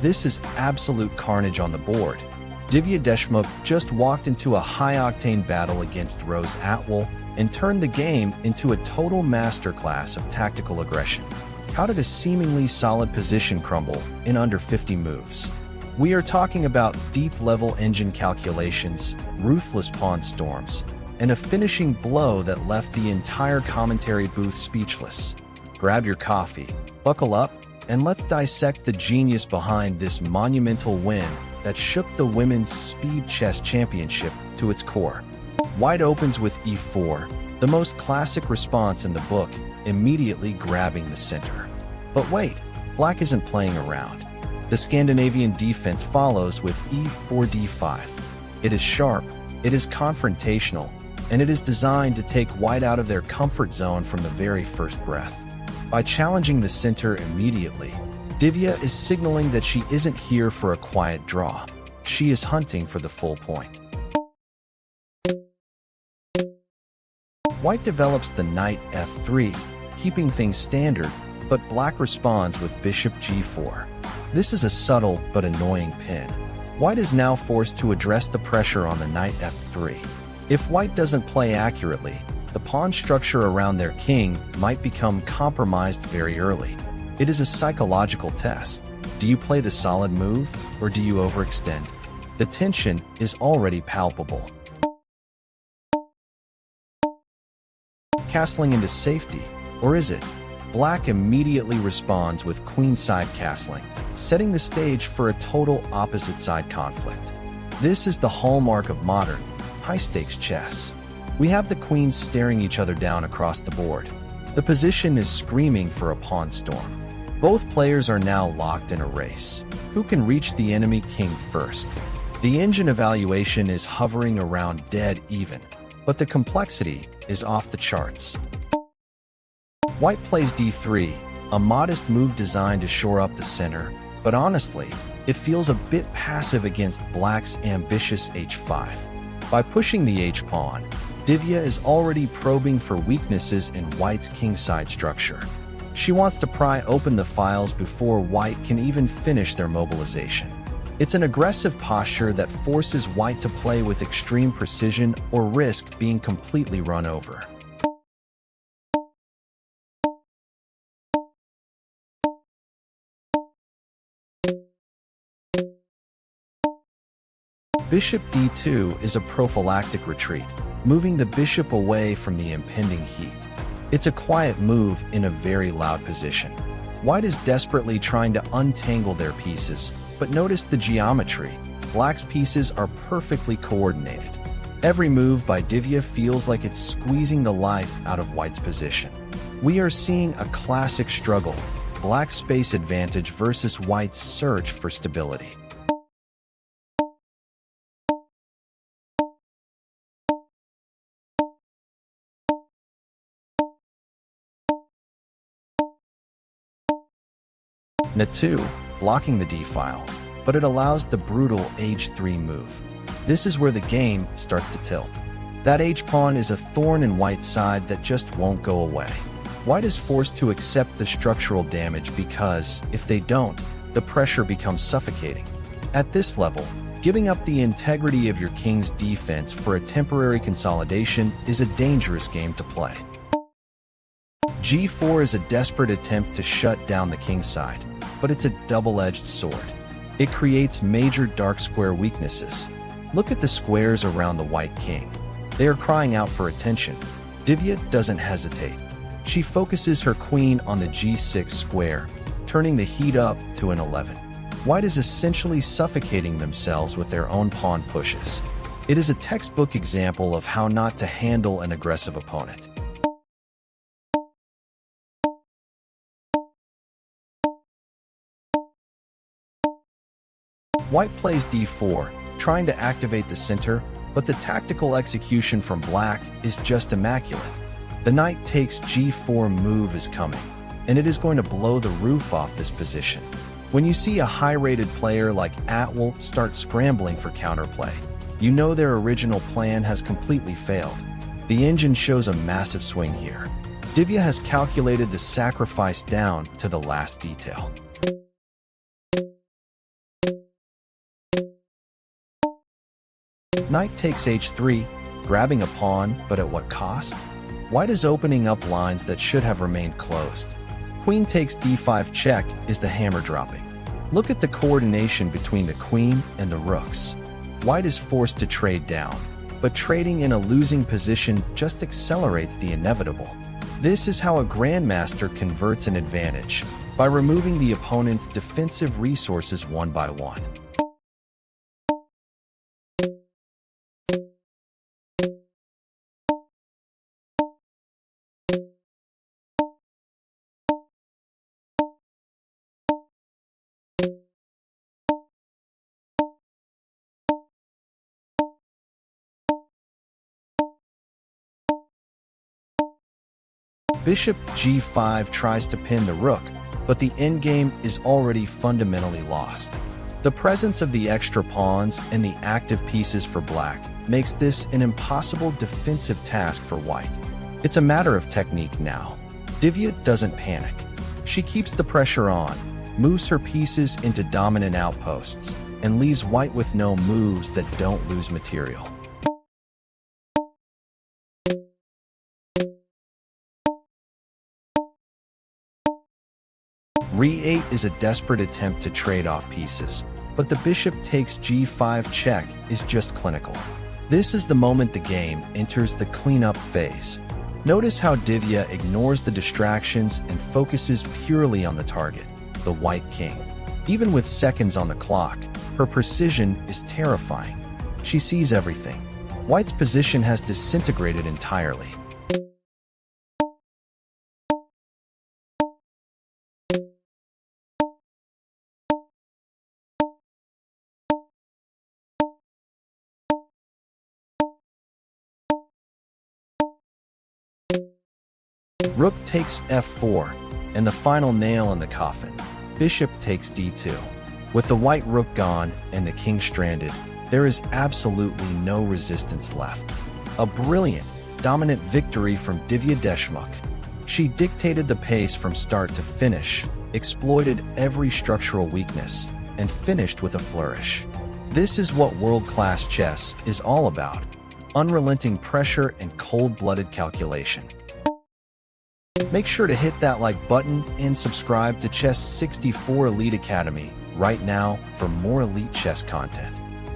This is absolute carnage on the board. Divya Deshmukh just walked into a high-octane battle against Rose Atwell and turned the game into a total masterclass of tactical aggression. How did a seemingly solid position crumble in under 50 moves? We are talking about deep-level engine calculations, ruthless pawn storms, and a finishing blow that left the entire commentary booth speechless. Grab your coffee, buckle up, and let's dissect the genius behind this monumental win that shook the Women's Speed Chess Championship to its core. White opens with e4, the most classic response in the book, immediately grabbing the center. But wait, black isn't playing around. The Scandinavian defense follows with e4 d5. It is sharp, it is confrontational, and it is designed to take white out of their comfort zone from the very first breath. By challenging the center immediately, Divya is signaling that she isn't here for a quiet draw. She is hunting for the full point. White develops the knight f3, keeping things standard, but black responds with bishop g4. This is a subtle but annoying pin. White is now forced to address the pressure on the knight f3. If white doesn't play accurately, the pawn structure around their king might become compromised very early. It is a psychological test. Do you play the solid move, or do you overextend? The tension is already palpable. Castling into safety, or is it? Black immediately responds with queenside castling, setting the stage for a total opposite-side conflict. This is the hallmark of modern, high-stakes chess. We have the queens staring each other down across the board. The position is screaming for a pawn storm. Both players are now locked in a race. Who can reach the enemy king first? The engine evaluation is hovering around dead even, but the complexity is off the charts. White plays d3, a modest move designed to shore up the center, but honestly, it feels a bit passive against black's ambitious h5. By pushing the h-pawn, Divya is already probing for weaknesses in white's kingside structure. She wants to pry open the files before white can even finish their mobilization. It's an aggressive posture that forces white to play with extreme precision or risk being completely run over. Bishop d2 is a prophylactic retreat, moving the bishop away from the impending heat. It's a quiet move in a very loud position. White is desperately trying to untangle their pieces, but notice the geometry. Black's pieces are perfectly coordinated. Every move by Divya feels like it's squeezing the life out of white's position. We are seeing a classic struggle, black's space advantage versus white's search for stability. Na2, blocking the d-file, but it allows the brutal h3 move. This is where the game starts to tilt. That h-pawn is a thorn in white's side that just won't go away. White is forced to accept the structural damage because, if they don't, the pressure becomes suffocating. At this level, giving up the integrity of your king's defense for a temporary consolidation is a dangerous game to play. g4 is a desperate attempt to shut down the king's side, but it's a double-edged sword. It creates major dark square weaknesses. Look at the squares around the white king. They are crying out for attention. Divya doesn't hesitate. She focuses her queen on the g6 square, turning the heat up to an 11. White is essentially suffocating themselves with their own pawn pushes. It is a textbook example of how not to handle an aggressive opponent. White plays d4, trying to activate the center, but the tactical execution from black is just immaculate. The knight takes g4 move is coming, and it is going to blow the roof off this position. When you see a high-rated player like Atwell start scrambling for counterplay, you know their original plan has completely failed. The engine shows a massive swing here. Divya has calculated the sacrifice down to the last detail. Knight takes h3, grabbing a pawn, but at what cost? White is opening up lines that should have remained closed. Queen takes d5 check is the hammer dropping. Look at the coordination between the queen and the rooks. White is forced to trade down, but trading in a losing position just accelerates the inevitable. This is how a grandmaster converts an advantage, by removing the opponent's defensive resources one by one. Bishop g5 tries to pin the rook, but the endgame is already fundamentally lost. The presence of the extra pawns and the active pieces for black makes this an impossible defensive task for white. It's a matter of technique now. Divya doesn't panic. She keeps the pressure on, moves her pieces into dominant outposts, and leaves white with no moves that don't lose material. Re8 is a desperate attempt to trade off pieces, but the bishop takes g5 check is just clinical. This is the moment the game enters the cleanup phase. Notice how Divya ignores the distractions and focuses purely on the target, the white king. Even with seconds on the clock, her precision is terrifying. She sees everything. White's position has disintegrated entirely. Rook takes f4, and the final nail in the coffin. Bishop takes d2. With the white rook gone and the king stranded, there is absolutely no resistance left. A brilliant, dominant victory from Divya Deshmukh. She dictated the pace from start to finish, exploited every structural weakness, and finished with a flourish. This is what world-class chess is all about: unrelenting pressure and cold-blooded calculation. Make sure to hit that like button and subscribe to Chess 64 Elite Academy right now for more elite chess content.